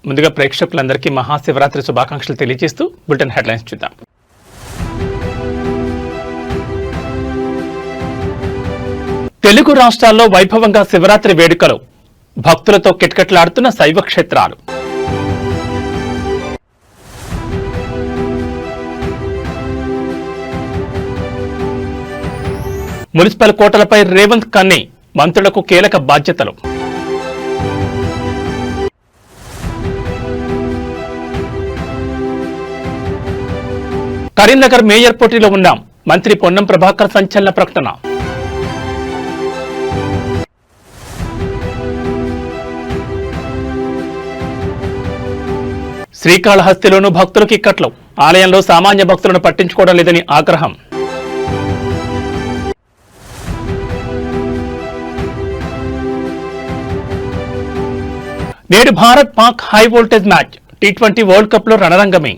ముందుగా ప్రేక్షకులందరికీ మహాశివరాత్రి శుభాకాంక్షలు తెలియజేస్తూ బులెటిన్ హెడ్లైన్స్ చూద్దాం. తెలుగు రాష్ట్రాల్లో వైభవంగా శివరాత్రి వేడుకలు, భక్తులతో కిటకిటలాడుతున్న శైవ క్షేత్రాలు. మున్సిపల్ కోటలపై రేవంత్ కన్నీ, మంత్రులకు కీలక బాధ్యతలు. కరీంనగర్ మేయర్ పోటీలో ఉన్నాం, మంత్రి పొన్నం ప్రభాకర్ సంచలన ప్రకటన. శ్రీకాళహస్తిలోనూ భక్తులకు ఇక్కట్లు, ఆలయంలో సామాన్య భక్తులను పట్టించుకోవడం లేదని ఆగ్రహం. నేడు Bharat Pak high voltage match, T20 world cup లో రణరంగమే.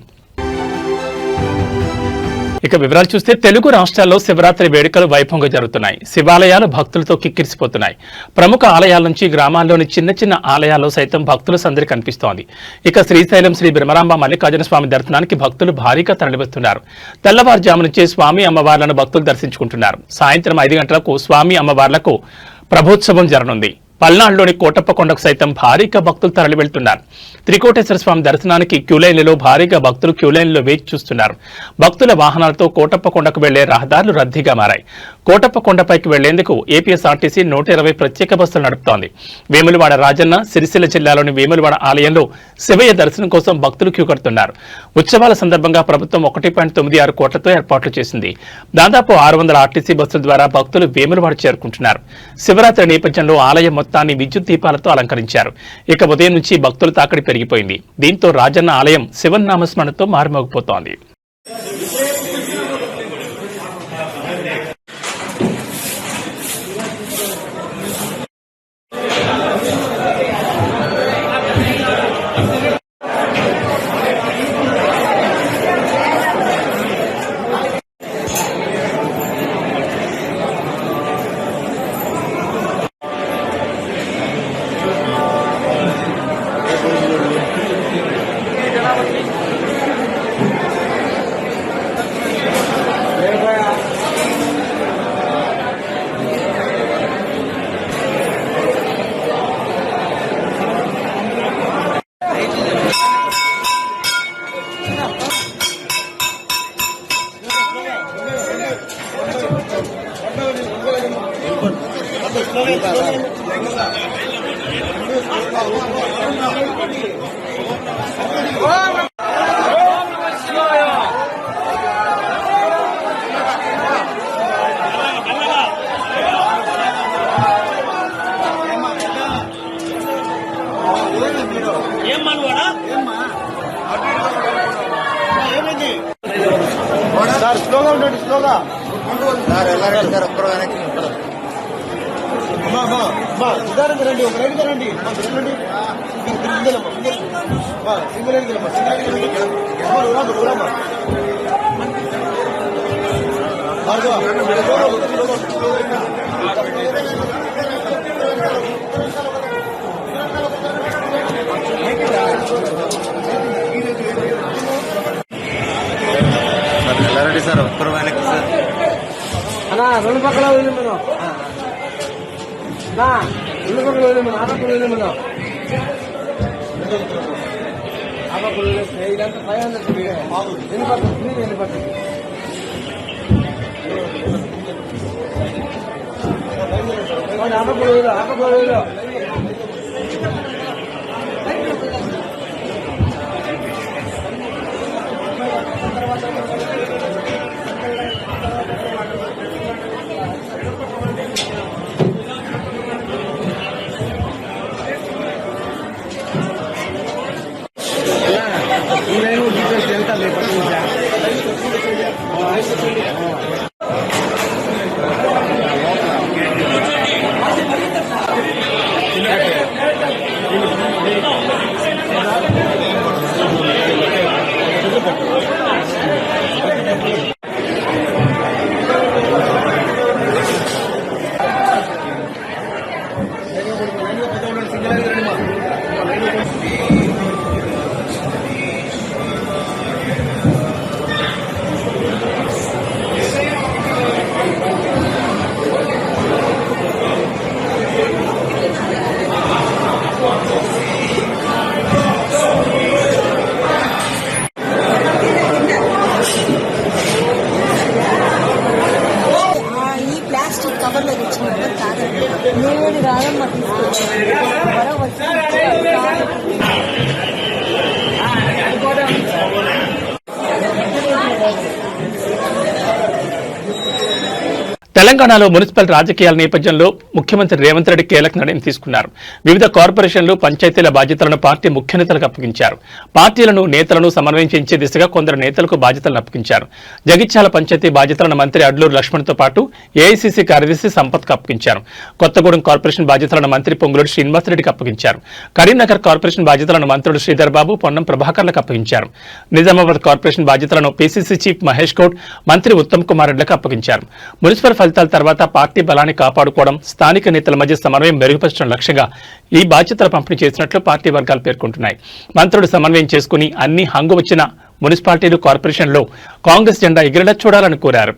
ఇక వివరాలు చూస్తే తెలుగు రాష్ట్రాల్లో శివరాత్రి వేడుకలు వైభవంగా జరుగుతున్నాయి. శివాలయాలు భక్తులతో కిక్కిరిసిపోతున్నాయి. ప్రముఖ ఆలయాల నుంచి గ్రామాల్లోని చిన్న చిన్న ఆలయాల్లో సైతం భక్తుల సందడి కనిపిస్తోంది. ఇక శ్రీశైలం శ్రీ బ్రహ్మరాంబ మల్లికార్జున స్వామి దర్శనానికి భక్తులు భారీగా తరలివస్తున్నారు. తెల్లవారుజాము నుంచే స్వామి అమ్మవార్లను భక్తులు దర్శించుకుంటున్నారు. సాయంత్రం 5 గంటలకు స్వామి అమ్మవార్లకు ప్రభోత్సవం జరగనుంది. పల్నాడులోని కోటప్పకొండకు సైతం భారీగా భక్తులు తరలి వెళ్తున్నారు. త్రికోటేశ్వర స్వామి దర్శనానికి క్యూలైన్లలో భారీగా భక్తులు క్యూలైన్లో వేచి చూస్తున్నారు. భక్తుల వాహనాలతో కోటప్పకొండకు వెళ్లే రహదారులు రద్దీగా మారాయి. కోటప్పకొండపైకి వెళ్లేందుకు ఏపీఎస్ఆర్టీసీ 120 ప్రత్యేక బస్సులు నడుపుతోంది. వేములవాడ రాజన్న సిరిసిల్ల జిల్లాలోని వేములవాడ ఆలయంలో శివయ్య దర్శనం కోసం భక్తులు క్యూ కడుతున్నారు. ఉత్సవాల సందర్భంగా ప్రభుత్వం 1.96 కోట్లతో ఏర్పాట్లు చేసింది. దాదాపు 600 ఆర్టీసీ బస్సుల ద్వారా భక్తులు వేములవాడ చేరుకుంటున్నారు. శివరాత్రి నేపథ్యంలో ఆలయం మొత్తాన్ని విద్యుత్ దీపాలతో అలంకరించారు. ఇక ఉదయం నుంచి భక్తుల తాకిడి పెరిగిపోయింది. దీంతో రాజన్న ఆలయం శివనామస్మరణతో మారుమోగిపోతోంది. సార్ స్లోగా ఉండండి, స్లోగా సార్. వెళ్ళారండి సార్, ఒక్కరు వెనక్కి నిదానంగా రండి, ఒక రైడ్గా రండి, రండి సింగిల్ వెళ్ళారండి సార్, ఒక్కరు వెనక్కి సార్. అన్నా 2 పక్కల వదిలి మనం, 2 పక్కల వదిలి మనం, ఆ పక్కల వదిలి మనం, ఆ పక్కల ఇదంతా 500 ఎన్ని పక్కలు ఎన్ని పక్కలు ఆ పక్కల వదిలి, ఆ పక్కల వదిలి. తెలంగాణలో మున్సిపల్ రాజకీయాల నేపథ్యంలో ముఖ్యమంత్రి రేవంత్ రెడ్డి కీలక నిర్ణయం తీసుకున్నారు. వివిధ కార్పొరేషన్లు, పంచాయతీల బాధ్యతలను పార్టీ ముఖ్య నేతలకు అప్పగించారు. పార్టీలను, నేతలను సమన్వయం చేయించే దిశగా కొందరు నేతలకు బాధ్యతలను అప్పగించారు. జగిత్యాల పంచాయతీ బాధ్యతలను మంత్రి అడ్లూరు లక్ష్మణ్తో పాటు ఏఐసీసీ కార్యదర్శి సంపత్కు అప్పగించారు. కొత్తగూడెం కార్పొరేషన్ బాధ్యతలను మంత్రి పొంగులేటి శ్రీనివాసరెడ్డికి అప్పగించారు. కరీంనగర్ కార్పొరేషన్ బాధ్యతలను మంత్రులు శ్రీధర్ బాబు, పొన్నం ప్రభాకర్లకు అప్పగించారు. నిజామాబాద్ కార్పొరేషన్ బాధ్యతలను పీసీసీ చీఫ్ మహేష్ గౌడ్, మంత్రి ఉత్తమ్ కుమార్ రెడ్డిలకు అప్పగించారు. మున్సిపల్ ఫలితాల తర్వాత పార్టీ బలాన్ని కాపాడుకోవడం, స్థానిక నేతల మధ్య సమన్వయం మెరుగుపరచడం లక్ష్యంగా ఈ బాధ్యతల పంపిణీ చేసినట్లు పార్టీ వర్గాలు పేర్కొంటున్నాయి. మంత్రులు సమన్వయం చేసుకుని అన్ని హంగు వచ్చిన మున్సిపాలిటీలు, కార్పొరేషన్లో కాంగ్రెస్ జెండా ఎగిరేలా చూడాలని కోరారు.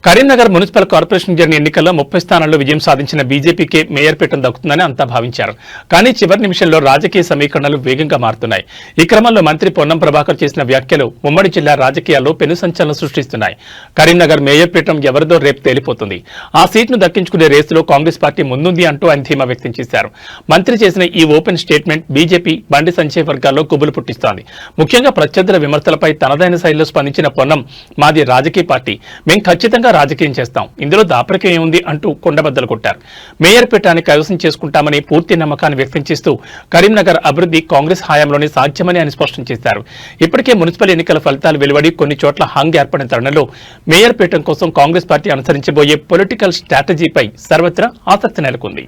కరీంనగర్ మున్సిపల్ కార్పొరేషన్ జరిగిన ఎన్నికల్లో 30 స్థానాల్లో విజయం సాధించిన బీజేపీకే మేయర్ పీఠం దక్కుతుందని అంతా భావించారు. కానీ చివరి నిమిషంలో రాజకీయ సమీకరణలు వేగంగా మారుతున్నాయి. ఈ క్రమంలో మంత్రి పొన్నం ప్రభాకర్ చేసిన వ్యాఖ్యలు ఉమ్మడి జిల్లా రాజకీయాల్లో పెను సంచలనం సృష్టిస్తున్నాయి. కరీంనగర్ మేయర్ పీఠం ఎవరిదో రేపు తేలిపోతుంది. ఆ సీట్ను దక్కించుకునే రేసులో కాంగ్రెస్ పార్టీ ముందుంది అంటూ ఆయన ధీమా వ్యక్తం చేశారు. మంత్రి చేసిన ఈ open statement BJP, Bandi Sanjay వర్గాల్లో గుబులు పుట్టిస్తోంది. ముఖ్యంగా ప్రత్యర్థుల విమర్శలపై తనదైన శైలిలో స్పందించిన పొన్నం, మాది రాజకీయ పార్టీ, మేం ఖచ్చితంగా రాజకీయం చేస్తాం, ఇందులో దాపరికం ఏముంది అంటూ కొండబద్దలు కొట్టారు. మేయర్ పీఠాన్ని కైవసం చేసుకుంటామని పూర్తి నమ్మకాన్ని వ్యక్తం చేస్తూ కరీంనగర్ అభివృద్ధి కాంగ్రెస్ హయాంలోనే సాధ్యమని ఆయన స్పష్టం చేశారు. ఇప్పటికే మున్సిపల్ ఎన్నికల ఫలితాలు వెలువడి కొన్ని చోట్ల హంగ్ ఏర్పడిన తరుణంలో మేయర్ పీఠం కోసం కాంగ్రెస్ పార్టీ అనుసరించబోయే పొలిటికల్ స్ట్రాటజీపై సర్వత్రా ఆసక్తి నెలకొంది.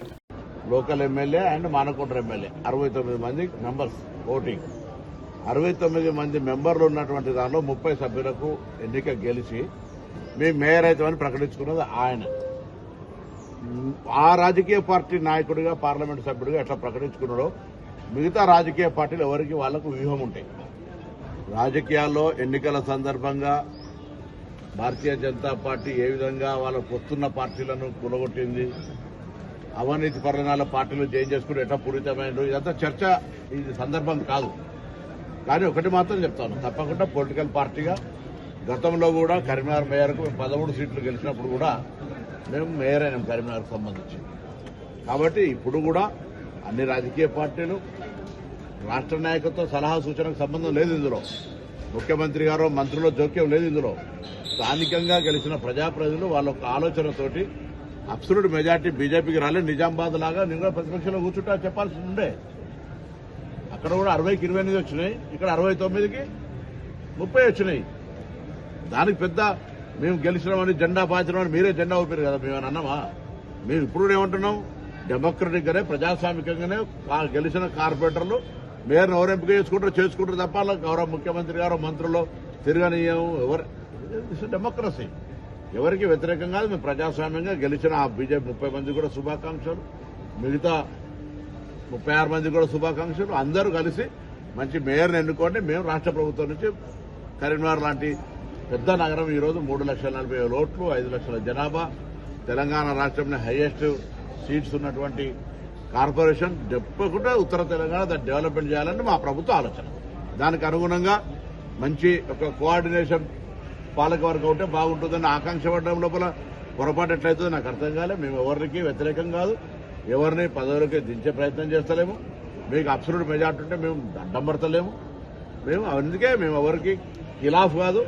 Local MLA and Manakonda MLA 69 మంది మెంబర్స్ ఓటింగ్. 69 మంది మెంబర్లు ఉన్నటువంటి దానిలో 30 సభ్యులకు ఎన్నిక గెలిచి మేము మేయర్ అవుతామని ప్రకటించుకున్నది ఆయన. ఆ రాజకీయ పార్టీ నాయకుడిగా, పార్లమెంటు సభ్యుడిగా ఎట్లా ప్రకటించుకున్నాడో మిగతా రాజకీయ పార్టీలు ఎవరికి వాళ్లకు వ్యూహం ఉంటాయి. రాజకీయాల్లో ఎన్నికల సందర్భంగా భారతీయ జనతా పార్టీ ఏ విధంగా వాళ్ళకు వస్తున్న పార్టీలను కూలగొట్టింది, అవినీతి పరిణామాల పార్టీలు చేంజ్ చేసుకుంటూ ఎట్లా పూరితమైందో ఇదంతా చర్చ ఇది సందర్భం కాదు. కానీ ఒకటి మాత్రం చెప్తాను, తప్పకుండా పొలిటికల్ పార్టీగా గతంలో కూడా కరీంనగర్ మేయర్కు 13 సీట్లు గెలిచినప్పుడు కూడా మేము మేయర్ అయినాం కరీంనగర్కు సంబంధించి. కాబట్టి ఇప్పుడు కూడా అన్ని రాజకీయ పార్టీలు, రాష్ట్ర నాయకత్వ సలహా సూచనకు సంబంధం లేదు ఇందులో, ముఖ్యమంత్రి గారు మంత్రుల జోక్యం లేదు ఇందులో. స్థానికంగా గెలిచిన ప్రజాప్రతినిధులు వాళ్ళ ఒక ఆలోచనతోటి అబ్సల్యూట్ మెజార్టీ బీజేపీకి రాలేదు. నిజామాబాద్ లాగా నేను కూడా ప్రతిపక్షంలో కూర్చుంటా చెప్పాల్సి ఉండే. అక్కడ కూడా 60కి 28 వచ్చినాయి, ఇక్కడ 69కి 30 వచ్చినాయి. దానికి పెద్ద మేము గెలిచినామని జెండా పాచినామని మీరే జెండా ఊపారు కదా, మేము అన్నామా? మేము ఇప్పుడు ఏమంటున్నాం, డెమోక్రటిక్ గానే ప్రజాస్వామికంగానే గెలిచిన కార్పొరేటర్లు మేయర్ను ఎవరు ఎంపిక చేసుకుంటారు తప్ప గౌరవ ముఖ్యమంత్రి గారు మంత్రులు తిరగనీయం ఎవరు. డెమోక్రసీ ఎవరికి వ్యతిరేకం కాదు. మేము ప్రజాస్వామ్యంగా గెలిచిన ఆ బీజేపీ 30 మంది కూడా శుభాకాంక్షలు, మిగతా 36 మంది కూడా శుభాకాంక్షలు. అందరూ కలిసి మంచి మేయర్ని ఎన్నుకోండి. మేము రాష్ట్ర ప్రభుత్వం నుంచి కరీంనగర్ లాంటి పెద్ద నగరం ఈరోజు 3,40,000 ఓట్లు, 5 లక్షల జనాభా, తెలంగాణ రాష్ట్రంలో హైయెస్ట్ సీట్స్ ఉన్నటువంటి కార్పొరేషన్ తప్పకుండా ఉత్తర తెలంగాణ దాన్ని డెవలప్మెంట్ చేయాలని మా ప్రభుత్వ ఆలోచన. దానికి అనుగుణంగా మంచి ఒక కోఆర్డినేషన్ పాలకవర్గం ఉంటే బాగుంటుందని ఆకాంక్ష పడడం లోపల పొరపాటు ఎట్లయితుందో నాకు అర్థం కాలే. మేము ఎవరికి వ్యతిరేకం కాదు, ఎవరిని పదవులకి దించే ప్రయత్నం చేస్తలేము. మీకు అబ్సల్యూట్ మెజార్టీ ఉంటే మేము అడ్డం పడతలేము. మేము అందుకే మేము ఎవరికి ఖిలాఫ్ కాదు.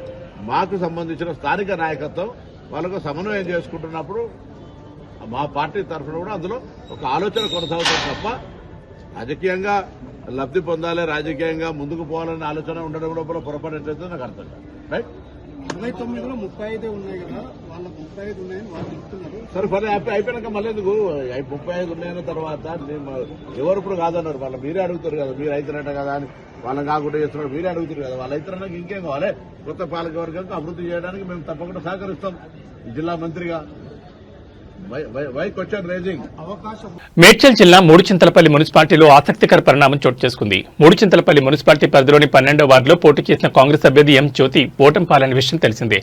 మాకు సంబంధించిన స్థానిక నాయకత్వం వాళ్ళకు సమన్వయం చేసుకుంటున్నప్పుడు మా పార్టీ తరఫున కూడా అందులో ఒక ఆలోచన కొనసాగుతుంది తప్ప రాజకీయంగా లబ్ధి పొందాలి, రాజకీయంగా ముందుకు పోవాలనే ఆలోచన ఉండడం కూడా పొరపాటు ఎట్లయితే నాకు అర్థం కాదు. రైట్, 29లో 35 ఉన్నాయి కదా, వాళ్ళకు 35 ఉన్నాయని వాళ్ళు చెప్తున్నారు. సరే పని అయిపోయినాక మళ్ళీ ఎందుకు 35 ఉన్నాయన్న తర్వాత ఎవరు ఇప్పుడు కాదన్నారు. వాళ్ళ మీరే అడుగుతారు కదా, మీరు అవుతున్నట్ట కదా అని వాళ్ళని కాకుండా చేస్తున్నారు, మీరే అడుగుతారు కదా. వాళ్ళు అవుతున్నట్టు ఇంకేం కావాలి? కొత్త పాలకవర్గానికి అభివృద్ధి చేయడానికి మేము తప్పకుండా సహకరిస్తాం ఈ జిల్లా మంత్రిగా. Why question raising? మేడ్చల్ జిల్లా మూడుచింతలపల్లి మున్సిపాలిటీలో ఆసక్తికర పరిణామం చోటు చేసుకుంది. మూడుచింతలపల్లి మున్సిపాలిటీ పరిధిలోని 12వ వార్డులో పోటీ చేసిన కాంగ్రెస్ అభ్యర్థి ఎం జ్యోతి ఓటమి పాలైన విషయం తెలిసిందే.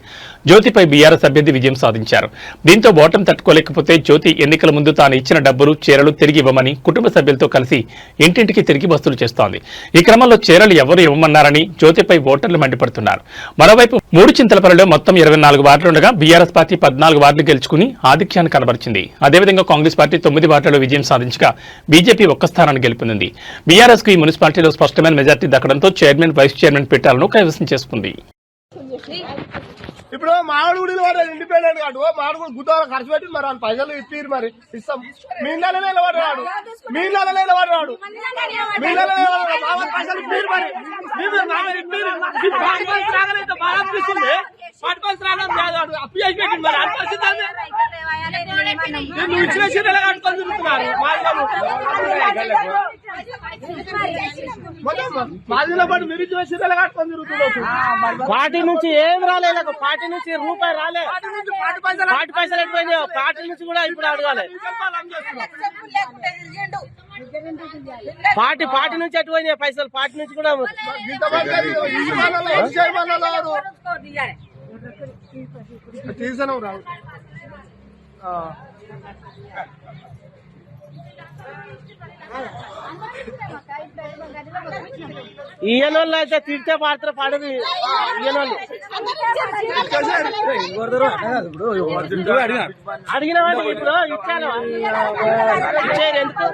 జ్యోతిపై బీఆర్ఎస్ అభ్యర్థి విజయం సాధించారు. దీంతో ఓటమి తట్టుకోలేకపోతే జ్యోతి ఎన్నికల ముందు తాను ఇచ్చిన డబ్బులు చీరలు తిరిగి ఇవ్వమని కుటుంబ సభ్యులతో కలిసి ఇంటింటికి తిరిగి వసూలు చేస్తోంది. ఈ క్రమంలో చీరలు ఎవరు ఇవ్వమన్నారని జ్యోతిపై ఓటర్లు మండిపడుతున్నారు. మరోవైపు మూడుచింతలపల్లిలో మొత్తం 24 వార్డులుండగా బీఆర్ఎస్ పార్టీ 14 వార్డులు గెలుచుకుని ఆధిక్యాన్ని కనబరిచింది. అదేవిధంగా కాంగ్రెస్ పార్టీ 9 వార్డులలో విజయం సాధించగా బీజేపీ ఒక్క స్థానాన్ని గెలుపొందింది. బీఆర్ఎస్ కు ఈ మున్సిపాలిటీలో స్పష్టమైన మెజార్టీ దక్కడంతో చైర్మన్, వైస్ చైర్మన్ పీఠాలను కైవసం చేసుకుంది. ఇప్పుడు మామిడి గుడిలో ఇండిపెండెంట్ కాదు మామిడి గుడి గుద్దాలు ఖర్చు పెట్టి మరి ఆయన పైసలు ఇప్పిరు మరి ఇస్తాం. మీ ఇళ్ళనే నిలబడ్డాడు మీ ఇళ్ళనే నిలబడ్డాడు మీ ఇళ్ళనే నిలబడ్డాడు పైసలు ఇప్పిరు మరి అప్పు చేసి పెట్టింది మరి అని పరిస్థితి నువ్వు ఇచ్చిన చీరలు కట్టుకొని తిరుగుతున్నారు మాదిలో పాటు మీరు ఇచ్చిన చీరలు కట్టుకొని తిరుగుతున్నారు. పార్టీ నుంచి ఏం రాలేదు, పార్టీ నుంచి రూపాయి రాలే, పార్టీ పైసలు ఎట్టిపోయినాయో పార్టీ నుంచి కూడా ఇప్పుడు అడగాలి. పార్టీ నుంచి ఎట్టిపోయినాయి పైసలు, పార్టీ నుంచి కూడా తీసాను రాదు. ఈయనోళ్ళు అయితే తిడితే పాడతారు పాడదు. ఈయనోళ్ళు అడిగిన వాళ్ళు ఇప్పుడు ఇచ్చాను ఇచ్చేది ఎందుకు?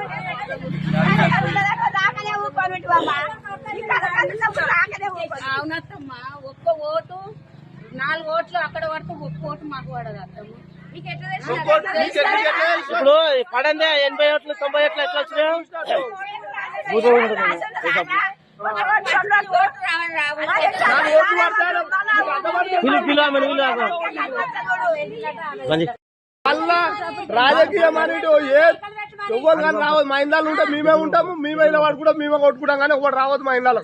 అవునత్తమ్మా ఒక్క ఓటు 4 ఓట్లు అక్కడ పడితే ఒక్క ఓటు మాకు పడదు అత్తమ్మ. ఇప్పుడు పడందే 80 ఓట్లు 90 ఓట్లు ఎట్లా వచ్చినాయో మళ్ళా రాజకీయం అనేది ఎవరు కానీ రావద్దు. మా ఇండ్లలో ఉంటే మేమే ఉంటాము, మేమే వాడు కూడా మేమే కొట్టుకుంటాం కానీ ఒకటి రావద్దు మా ఇండ్లలో.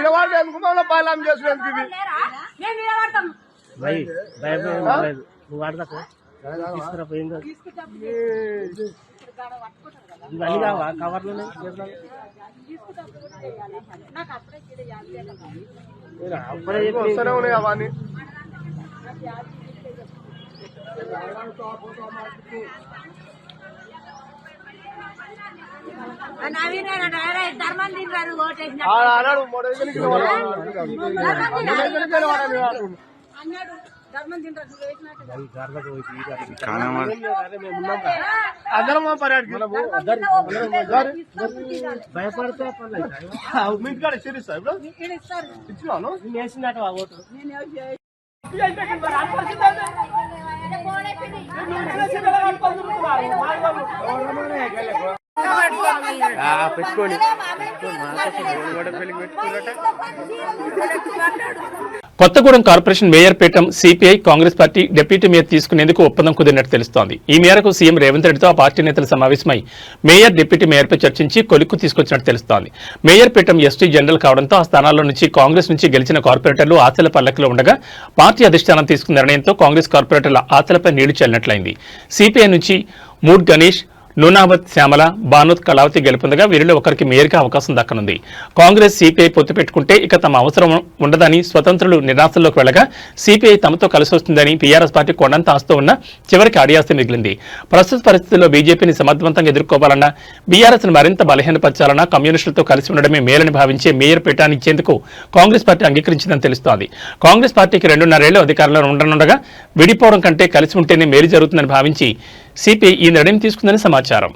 ఇనవాడు ఎందుకు మమ్మల్ని బయలాం చేసినందుకు ఇది నువ్వు అడగకు తీసుకురాపోయింది ఇవన్నీ కావా కవర్లు వస్తూనే ఉన్నాయి అవన్నీ. అన్నాడు 3 అందరం భయపడితే ఇంటికాడ చేరిస్తా ఇప్పుడు ఇచ్చినాను వేసిందట ఓటు. పెట్టుకోండి కొత్తగూడెం కార్పొరేషన్ మేయర్ పీఠం CPI Congress party deputy mayor తీసుకునేందుకు ఒప్పందం కుదిరినట్టు తెలుస్తోంది. ఈ మేరకు సీఎం రేవంత్ రెడ్డితో ఆ పార్టీ నేతలు సమావేశమై మేయర్ డిప్యూటీ మేయర్పై చర్చించి కొలిక్కు తీసుకొచ్చినట్టు తెలుస్తోంది. మేయర్ పీఠం ఎస్టీ జనరల్ కావడంతో ఆ స్థానాల్లో నుంచి కాంగ్రెస్ నుంచి గెలిచిన కార్పొరేటర్లు ఆశల పల్లకిలో ఉండగా పార్టీ అధిష్టానం తీసుకున్న నిర్ణయంతో కాంగ్రెస్ కార్పొరేటర్ల ఆశలపై నీళ్లు చల్లినట్లయింది. సిపిఐ నుంచి మూడ్ గణేష్, నూనావత్ శ్యామల, బానోత్ కళావతి గెలుపొందగా వీరిలో ఒకరికి మేయర్గా అవకాశం దక్కనుంది. కాంగ్రెస్ సిపిఐ పొత్తు పెట్టుకుంటే ఇక తమ అవసరం ఉండదని స్వతంత్రులు నిరాశల్లోకి వెళ్లగా సిపిఐ తమతో కలిసి వస్తుందని బీఆర్ఎస్ పార్టీ కొండంత ఆస్తూ ఉన్న చివరికి అడియాస్తి మిగిలింది. ప్రస్తుత పరిస్థితుల్లో బీజేపీని సమర్థవంతంగా ఎదుర్కోవాలన్నా, బీఆర్ఎస్ను మరింత బలహీనపరచాలన్నా కమ్యూనిస్టులతో కలిసి ఉండడమే మేలని భావించే మేయర్ పీఠాన్ని ఇచ్చేందుకు కాంగ్రెస్ పార్టీ అంగీకరించిందని తెలుస్తోంది. కాంగ్రెస్ పార్టీకి 2.5 ఏళ్లు అధికారంలో ఉండనుండగా విడిపోవడం కంటే కలిసి ఉంటేనే మేలు జరుగుతుందని భావించి సిపిఐ ఈ నిర్ణయం తీసుకుందని సమాచారం.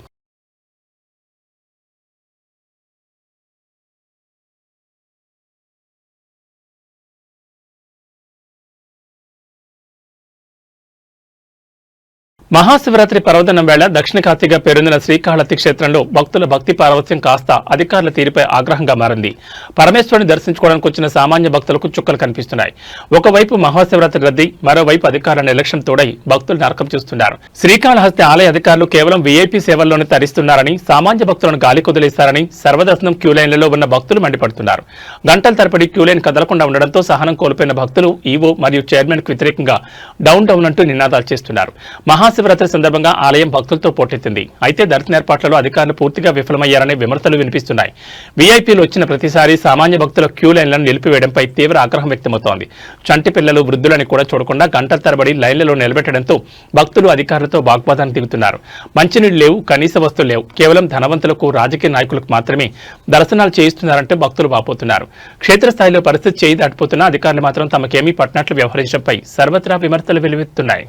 మహాశివరాత్రి పర్వదినం వేళ దక్షిణ కాశీగా పేరొందిన శ్రీకాళహస్తి క్షేత్రంలో భక్తుల భక్తి పారవస్యం కాస్త అధికారుల తీరుపై ఆగ్రహంగా మారింది. పరమేశ్వరుని దర్శించుకోవడానికి వచ్చిన సామాన్య భక్తులకు చుక్కలు కనిపిస్తున్నాయి. ఒకవైపు మహాశివరాత్రి రద్దీ, మరోవైపు అధికారుల నిర్లక్ష్యం తోడై భక్తులు నరకం చూస్తున్నారు. శ్రీకాళహస్తి ఆలయ అధికారులు కేవలం వీఐపీ సేవల్లోనే తరిస్తున్నారని, సామాన్య భక్తులను గాలి కుదిలేశారని సర్వదర్శనం క్యూలైన్లలో ఉన్న భక్తులు మండిపడుతున్నారు. గంటల తరబడి క్యూలైన్ కదలకుండా ఉండడంతో సహనం కోల్పోయిన భక్తులు ఈవో మరియు చైర్మన్ కు వ్యతిరేకంగా డౌన్ డౌన్ అంటూ నినాదాలు చేస్తున్నారు. మహాశివరాత్రి సందర్భంగా ఆలయం భక్తులతో పోటెత్తింది. అయితే దర్శన ఏర్పాట్లలో అధికారులు పూర్తిగా విఫలమయ్యారనే విమర్శలు వినిపిస్తున్నాయి. వీఐపీలు వచ్చిన ప్రతిసారి సామాన్య భక్తుల క్యూ లైన్లను నిలిపివేయడంపై తీవ్ర ఆగ్రహం వ్యక్తమవుతోంది. చంటి పిల్లలు, వృద్ధులని కూడా చూడకుండా గంటల తరబడి లైన్లలో నిలబెట్టడంతో భక్తులు అధికారులతో వాగ్వాదానికి దిగుతున్నారు. మంచినీళ్లు లేవు, కనీస వస్తువులు లేవు, కేవలం ధనవంతులకు, రాజకీయ నాయకులకు మాత్రమే దర్శనాలు చేయిస్తున్నారంటే భక్తులు వాపోతున్నారు. క్షేత్రస్థాయిలో పరిస్థితి చేయి దాటిపోతున్నా అధికారులు మాత్రం తమకేమీ పట్టినట్లు వ్యవహరించడంపై సర్వత్రా విమర్శలు వెలువెత్తుతున్నాయి.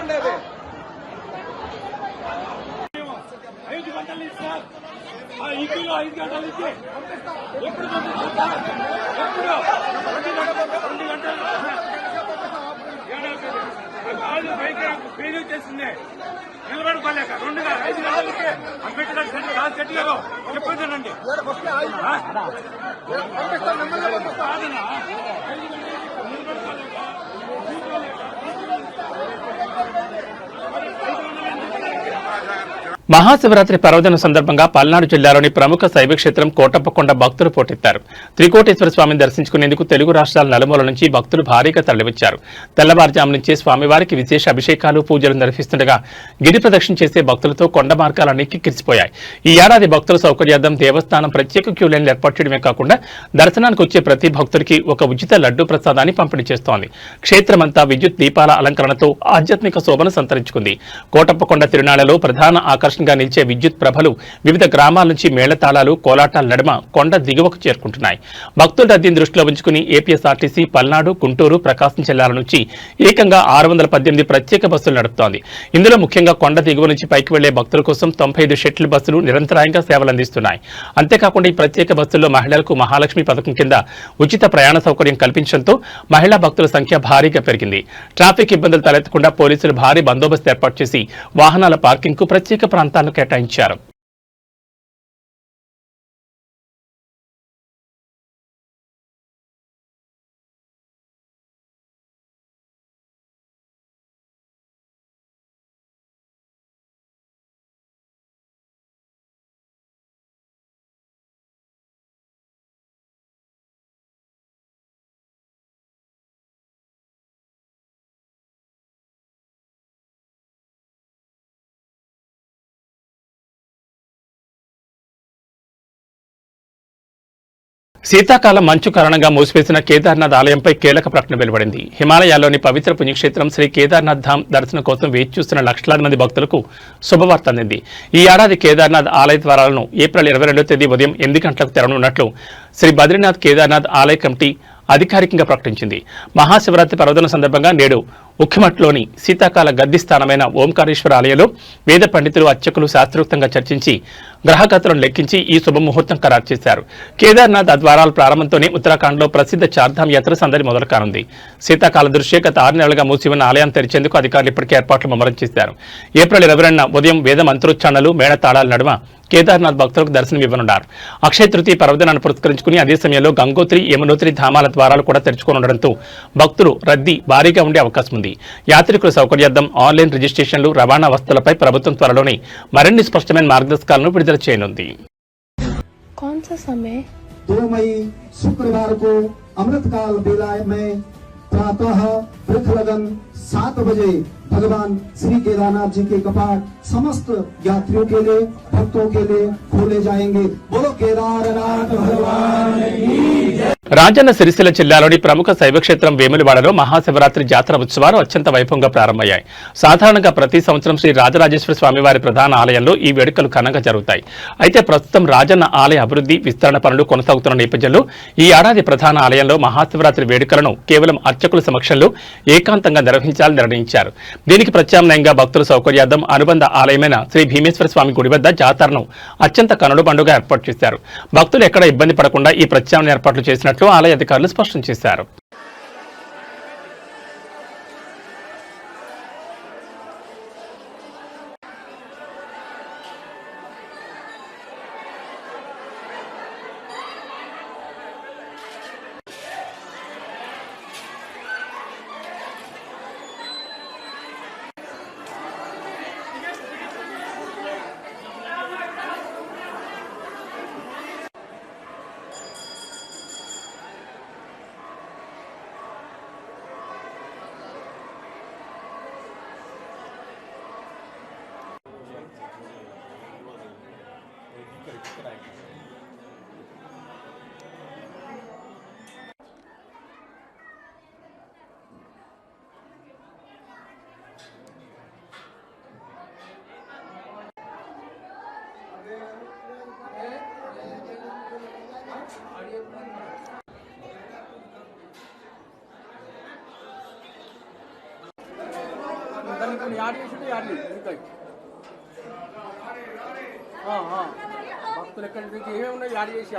ఉండేది 5 గంటలు ఇస్తారు. ఈ కిలో 5 గంటలు ఇచ్చి ఎప్పుడు ఫెయిల్ చేసింది. నిలబడుకోలేక 2 5 గంటలకి అంబేద్కర్ సెటిల్ చెప్పేదండి. మహాశివరాత్రి పర్వదినం సందర్భంగా పల్నాడు జిల్లాలోని ప్రముఖ శైవక్షేత్రం కోటప్పకొండ భక్తులు పోటెత్తారు. త్రికోటేశ్వర స్వామిని దర్శించుకునేందుకు తెలుగు రాష్ట్రాల నలుమూల నుంచి భక్తులు భారీగా తరలివచ్చారు. తెల్లవారుజాము నుంచే స్వామివారికి విశేష అభిషేకాలు, పూజలు నిర్వహిస్తుండగా గిరి ప్రదక్షిణ చేసే భక్తులతో కొండ మార్గాలన్నీ కిక్కిరిసిపోయాయి. ఈ ఏడాది భక్తుల సౌకర్యార్థం దేవస్థానం ప్రత్యేక క్యూ లైన్లు ఏర్పాటు చేయడమే కాకుండా దర్శనానికి వచ్చే ప్రతి భక్తుడికి ఒక ఉచిత లడ్డూ ప్రసాదాన్ని పంపిణీ చేస్తోంది. క్షేత్రమంతా విద్యుత్ దీపాల అలంకరణతో ఆధ్యాత్మిక శోభను సంతరించుకుంది. కోటప్పకొండ తిరునాళ్లలో ప్రధాన ఆకర్షణగా నిలిచే విద్యుత్ ప్రభలు వివిధ గ్రామాల నుంచి మేళతాళాలు, కోలాటాల నడుమ కొండ దిగువకు చేరుకుంటున్నాయి. భక్తుల రద్దీని దృష్టిలో ఉంచుకుని ఏపీఎస్ఆర్టీసీ పల్నాడు, గుంటూరు, ప్రకాశం జిల్లాల నుంచి ఏకంగా 618 ప్రత్యేక బస్సులు నడుపుతోంది. ఇందులో ముఖ్యంగా కొండ దిగువ నుంచి పైకి వెళ్లే భక్తుల కోసం 95 షటిల్ బస్సులు నిరంతరాయంగా సేవలందిస్తున్నాయి. అంతేకాకుండా ఈ ప్రత్యేక బస్సుల్లో మహిళలకు మహాలక్ష్మి పథకం కింద ఉచిత ప్రయాణ సౌకర్యం కల్పించడంతో మహిళా భక్తుల సంఖ్య భారీగా పెరిగింది. ట్రాఫిక్ ఇబ్బందులు తలెత్తకుండా పోలీసులు భారీ బందోబస్తు ఏర్పాటు చేసి వాహనాల పార్కింగ్ కు ప్రత్యేక ప్రాంతాలను కేటాయించారు. శీతాకాలం మంచు కారణంగా మూసివేసిన కేదార్నాథ్ ఆలయంపై కీలక ప్రకటన వెలువడింది. హిమాలయాల్లోని పవిత్ర పుణ్యక్షేత్రం శ్రీ కేదార్నాథ్ ధామ్ దర్శనం కోసం వేచి చూస్తున్న లక్షలాది మంది భక్తులకు శుభవార్త అందింది. ఈ ఏడాది కేదార్నాథ్ ఆలయ ద్వారాలను ఏప్రిల్ 22వ తేదీ ఉదయం 8 గంటలకు తెరవనున్నట్లు శ్రీ బద్రీనాథ్ కేదార్నాథ్ ఆలయ కమిటీ అధికారికంగా ప్రకటించింది. మహాశివరాత్రి పర్వదిన సందర్భంగా నేడు ఉఖ్యమట్లోని శీతాకాల గద్ది స్థానమైన ఓంకారేశ్వర ఆలయంలో వేద పండితులు అర్చకులు శాస్త్రోక్తంగా చర్చించి గ్రహగతులను లెక్కించి ఈ శుభముహూర్తం ఖరారు చేశారు. కేదార్నాథ్ ద్వారాల ప్రారంభంతోనే ఉత్తరాఖండ్లో ప్రసిద్ధ చార్ధామ్ యాత్ర సందడి మొదలు కానుంది. శీతాకాల దృష్ట్యా గత 6 నెలలుగా మూసి ఉన్న ఆలయాన్ని తెరిచేందుకు అధికారులు ఇప్పటికే ఏర్పాట్లు ముమ్మరం చేశారు. ఏప్రిల్ 22న ఉదయం వేద మంత్రోచ్చారణలు మేళతాళాల నడుమ కేదార్నాథ్ భక్తులకు దర్శనమివ్వనున్నారు. అక్షయ తృతీయ పర్వదినాన్ని పురస్కరించుకుని అదే సమయంలో గంగోత్రి యమునోత్రి ధామాల ద్వారాలు కూడా తెరుచుకోనుండడంతో భక్తులు రద్దీ భారీగా ఉండే అవకాశం ఉంది. యాత్రికుల సౌకర్యార్థం ఆన్లైన్ రిజిస్ట్రేషన్లు, రవాణా వస్తువులపై ప్రభుత్వం త్వరలోనే మరిన్ని స్పష్టమైన మార్గదర్శకాలను విడుదల చేయనుంది. 2 मई शुक्रवार को अमृतकाल बेला में प्रातः वृक्ष लगन 7 बजे भगवान श्री केदारनाथ जी के कपाट समस्त यात्रियों के लिए, भक्तों के लिए खोले जाएंगे। बोलो केदारनाथ भगवान की जय। రాజన్న సిరిసిల్ల జిల్లాలోని ప్రముఖ శైవక్షేత్రం వేములవాడలో మహాశివరాత్రి జాతర ఉత్సవాలు అత్యంత వైభవంగా ప్రారంభమయ్యాయి. సాధారణంగా ప్రతి సంవత్సరం శ్రీ రాజరాజేశ్వర స్వామివారి ప్రధాన ఆలయంలో ఈ వేడుకలు ఘనంగా జరుగుతాయి. అయితే ప్రస్తుతం రాజన్న ఆలయ అభివృద్ధి, విస్తరణ పనులు కొనసాగుతున్న నేపథ్యంలో ఈ ఏడాది ప్రధాన ఆలయంలో మహాశివరాత్రి వేడుకలను కేవలం అర్చకుల సమక్షంలో ఏకాంతంగా నిర్వహించాలని నిర్ణయించారు. దీనికి ప్రత్యామ్నాయంగా భక్తుల సౌకర్యార్థం అనుబంధ ఆలయమైన శ్రీ భీమేశ్వర స్వామి గుడి వద్ద జాతరను అత్యంత కనుడు పండుగ ఏర్పాటు చేశారు. భక్తులు ఎక్కడ ఇబ్బంది పడకుండా ఈ ప్రత్యామ్నాయ ఏర్పాట్లు చేసినట్లు ఆలయ అధికారులు స్పష్టం చేశారు. భక్తులు ఎక్కడి నుంచి ఏమేమి ఉన్నాయి యాడ్ చేసి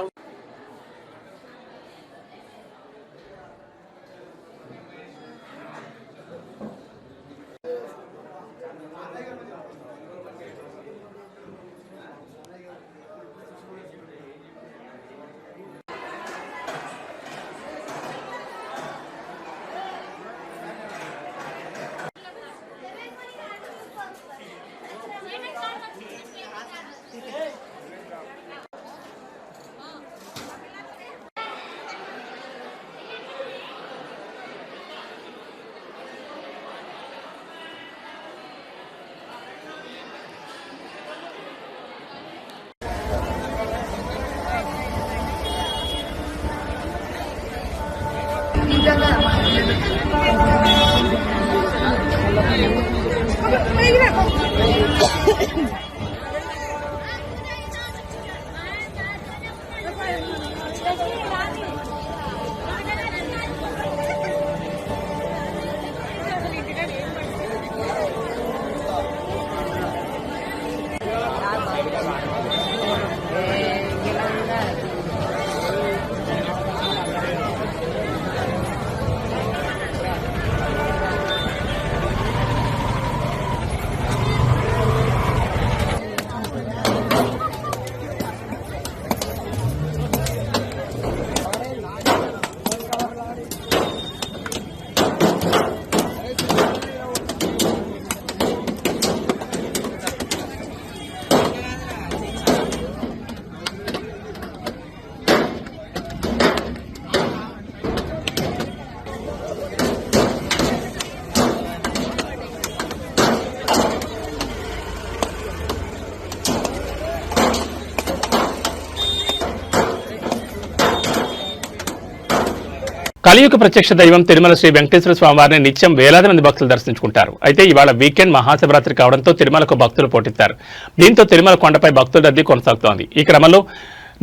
కలియుగ ప్రత్యక్ష దైవం తిరుమల శ్రీ వెంకటేశ్వర స్వామివారిని నిత్యం వేలాది మంది భక్తులు దర్శించుకుంటారు. అయితే ఇవాళ వీకెండ్ మహాశివరాత్రి కావడంతో తిరుమలకు భక్తులు పోటెత్తారు. దీంతో తిరుమల కొండపై భక్తుల రద్దీ కొనసాగుతోంది. ఈ క్రమంలో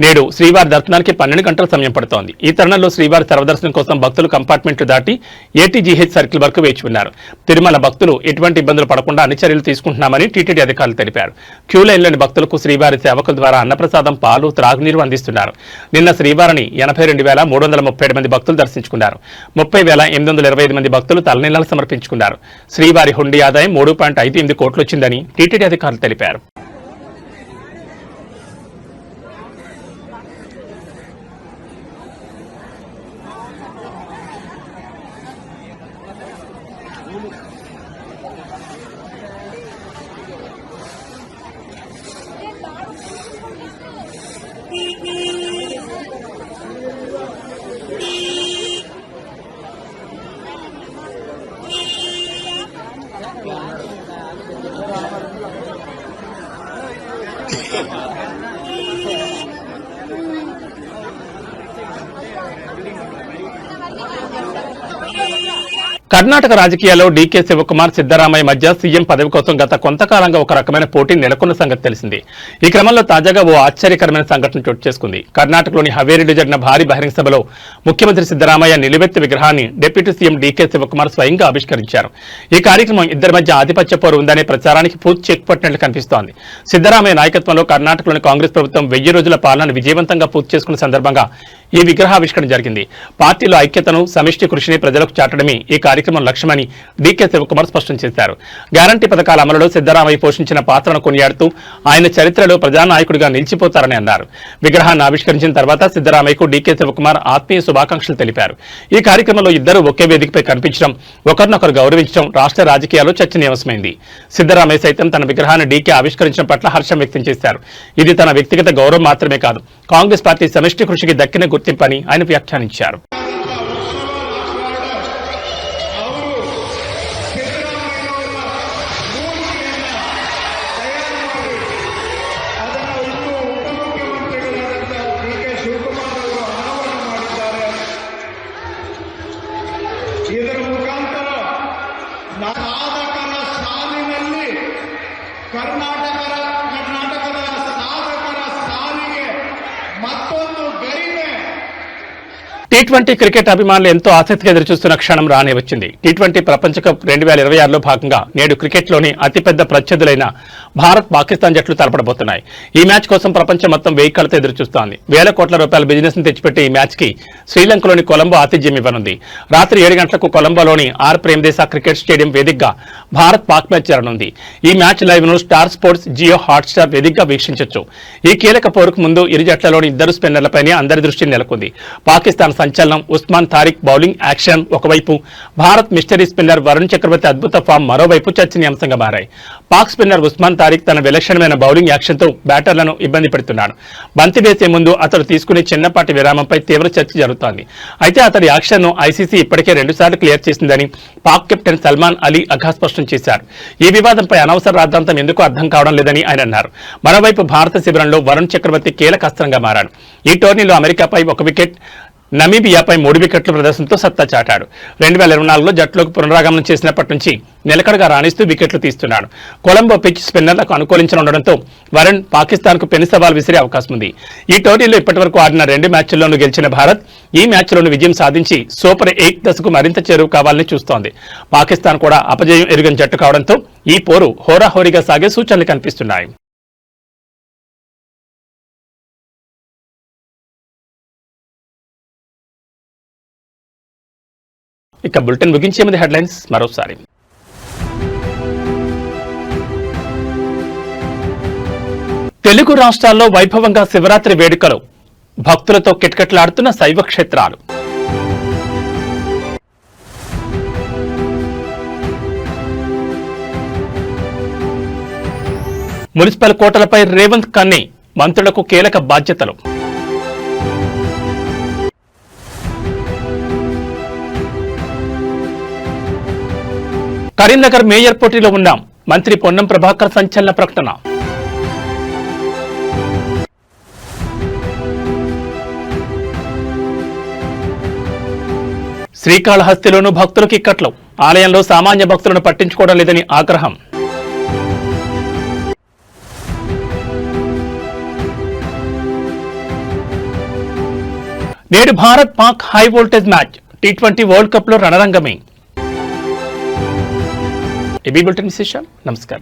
నేడు శ్రీవారి దర్శనానికి 12 గంటల సమయం పడుతోంది. ఈ తరుణంలో శ్రీవారి సర్వదర్శనం కోసం భక్తులు కంపార్ట్మెంట్లు దాటి ఏటీజీహెచ్ సర్కిల్ వరకు వేచి ఉన్నారు. తిరుమల భక్తులు ఎటువంటి ఇబ్బందులు పడకుండా అన్ని చర్యలు తీసుకుంటున్నామని టీటీడీ అధికారులు తెలిపారు. క్యూ లైన్లోని భక్తులకు శ్రీవారి సేవకుల ద్వారా అన్నప్రసాదం, పాలు, త్రాగునీరు అందిస్తున్నారు. నిన్న శ్రీవారిని 82,337 మంది భక్తులు దర్శించుకున్నారు. 30,825 మంది భక్తులు తలనీలాలు సమర్పించుకున్నారు. శ్రీవారి హుండీ ఆదాయం 3.58 కోట్లు వచ్చిందని టీటీడీ అధికారులు తెలిపారు. కర్ణాటక రాజకీయాల్లో డీకే శివకుమార్, సిద్దరామయ్య మధ్య సీఎం పదవి కోసం గత కొంతకాలంగా ఒక రకమైన పోటీ నెలకొన్న సంగతి తెలిసింది. ఈ క్రమంలో తాజాగా ఓ ఆశ్చర్యకరమైన సంఘటన చోటు చేసుకుంది. కర్ణాటకలోని హవేరీలో జరిగిన భారీ బహిరంగ సభలో ముఖ్యమంత్రి సిద్దరామయ్య నిలువెత్తి విగ్రహాన్ని డిప్యూటీ సీఎం డీకే శివకుమార్ స్వయంగా ఆవిష్కరించారు. ఈ కార్యక్రమం ఇద్దరి మధ్య ఆధిపత్య పోరు ఉందనే ప్రచారానికి పూర్తి చెక్ పట్టినట్లు కనిపిస్తోంది. సిద్దరామయ్య నాయకత్వంలో కర్ణాటకలోని కాంగ్రెస్ ప్రభుత్వం 1000 రోజుల పాలనను విజయవంతంగా పూర్తి చేసుకున్న సందర్భంగా ఈ విగ్రహావిష్కరణ జరిగింది. పార్టీలో ఐక్యతను, సమిష్టి కృషిని ప్రజలకు చాటడమే ఈ కార్యక్రమం లక్ష్యమని డీకే శివకుమార్ స్పష్టం చేశారు. గ్యారంటీ పథకాల అమలులో సిద్దరామయ్య పోషించిన పాత్రను కొనియాడుతూ ఆయన చరిత్రలో ప్రజానాయకుడిగా నిలిచిపోతారని అన్నారు. విగ్రహాన్ని ఆవిష్కరించిన తర్వాత సిద్దరామయ్యకు డీకే శివకుమార్ ఆత్మీయ శుభాకాంక్షలు తెలిపారు. ఈ కార్యక్రమంలో ఇద్దరు ఒకే వేదికపై కనిపించడం, ఒకరినొకరు గౌరవించడం రాష్ట్ర రాజకీయాల్లో చర్చనీయాంశమైంది. సిద్దరామయ్య సైతం తన విగ్రహాన్ని డీకే ఆవిష్కరించడం పట్ల హర్షం వ్యక్తం చేశారు. ఇది తన వ్యక్తిగత గౌరవం మాత్రమే కాదు, కాంగ్రెస్ పార్టీ సమిష్టి కృషికి దక్కిన గుర్తింపని ఆయన వ్యాఖ్యానించారు. ಇದರ ಮುಖಾಂತರ ಸಾಧಕರ ಸಾಲಿನಲ್ಲಿ ಕರ್ನಾಟಕದ ಸಾಧಕರ ಸಾಲಿಗೆ ಮತ್ತೊಂದು ಗರಿಮೆ. టీ20 క్రికెట్ అభిమానులు ఎంతో ఆసక్తిగా ఎదురుచూస్తున్న క్షణం రానే వచ్చింది. టీ20 ప్రపంచ కప్ 2026లో భాగంగా నేడు క్రికెట్లోని అతిపెద్ద ప్రత్యర్థులైన భారత్, పాకిస్తాన్ జట్లు తలపడబోతున్నాయి. ఈ మ్యాచ్ కోసం ప్రపంచం మొత్తం 1000 కళ్ళతో ఎదురుచూస్తోంది. వేల కోట్ల రూపాయల బిజినెస్ ని తెచ్చిపెట్టే ఈ మ్యాచ్ కి శ్రీలంకలోని కొలంబో ఆతిథ్యం ఇవ్వనుంది. రాత్రి 7 గంటలకు కొలంబోలోని ఆర్ ప్రేమదేశ క్రికెట్ స్టేడియం వేదికగా భారత్ పాక్ మ్యాచ్ జరగనుంది. ఈ మ్యాచ్ లైవ్ ను స్టార్ స్పోర్ట్స్, జియో హాట్స్టార్ వేదికగా వీక్షించొచ్చు. ఈ కీలక పోరుకు ముందు ఇరు జట్లలోని ఇద్దరు స్పిన్నర్లపైనే అందరి దృష్టి నెలకొంది. పాకిస్తాన్ సంచలనం ఉస్మాన్ తారిక్ బౌలింగ్ యాక్షన్ ఒకవైపు, భారత్ మిస్టరీ స్పిన్నర్ వరుణ్ చక్రవర్తి అద్భుత ఫామ్ మరోవైపు చర్చనీయాంశంగా మారాయి. పాక్ స్పిన్నర్ ఉస్మాన్ తారిక్ తన విలక్షణమైన బౌలింగ్ యాక్షన్తో బ్యాటర్లను ఇబ్బంది పెడుతున్నాడు. బంతి వేసే ముందు అతడు తీసుకునే చిన్నపాటి విరామంపై తీవ్ర చర్చ జరుగుతోంది. అయితే అతడి యాక్షన్ను ఐసీసీ ఇప్పటికే 2 సార్లు క్లియర్ చేసిందని పాక్ కెప్టెన్ సల్మాన్ అలీ అఘా స్పష్టం చేశారు. ఈ వివాదంపై అనవసర రాద్ధాంతం ఎందుకు అర్థం కావడం లేదని ఆయన అన్నారు. మరోవైపు భారత శిబిరంలో వరుణ్ చక్రవర్తి కీలక అస్త్రంగా మారాడు. ఈ టోర్నీలో అమెరికాపై 1 వికెట్, నమీబియాపై 3 వికెట్ల ప్రదర్శనతో సత్తా చాటాడు. 2024లో జట్టులోకి పునరాగమనం చేసినప్పటి నుంచి నిలకడగా రాణిస్తూ వికెట్లు తీస్తున్నాడు. కొలంబో పిచ్ స్పిన్నర్లకు అనుకూలించనుండడంతో వరుణ్ పాకిస్తాన్కు పెను సవాల్ విసిరే అవకాశం ఉంది. ఈ టోర్నీలో ఇప్పటివరకు ఆడిన 2 మ్యాచ్ల్లోనూ గెలిచిన భారత్ ఈ మ్యాచ్లోనూ విజయం సాధించి సూపర్ 8 దశకు మరింత చేరువ కావాలని చూస్తోంది. పాకిస్తాన్ కూడా అపజయం ఎరుగని జట్టు కావడంతో ఈ పోరు హోరాహోరీగా సాగే సూచనలు కనిపిస్తున్నాయి. ఇక బులెటిన్ ముగించే ముందు హెడ్లైన్స్ మరోసారి. తెలుగు రాష్ట్రాల్లో వైభవంగా శివరాత్రి వేడుకలు, భక్తులతో కిటకిటలాడుతున్న శైవ క్షేత్రాలు. మున్సిపల్ కోటలపై రేవంత్ కన్నీ, మంత్రులకు కీలక బాధ్యతలు. కరీంనగర్ మేయర్ పోటీలో ఉన్నాం, మంత్రి పొన్నం ప్రభాకర్ సంచలన ప్రకటన. శ్రీకాళహస్తిలోనూ భక్తులకు ఇక్కట్లు, ఆలయంలో సామాన్య భక్తులను పట్టించుకోవడం లేదని ఆగ్రహం. నేడు Bharat Pak high voltage match T20 world cup లో రణరంగమే. ఏబీ బులెటిన్ విశేషాలు. నమస్కారం.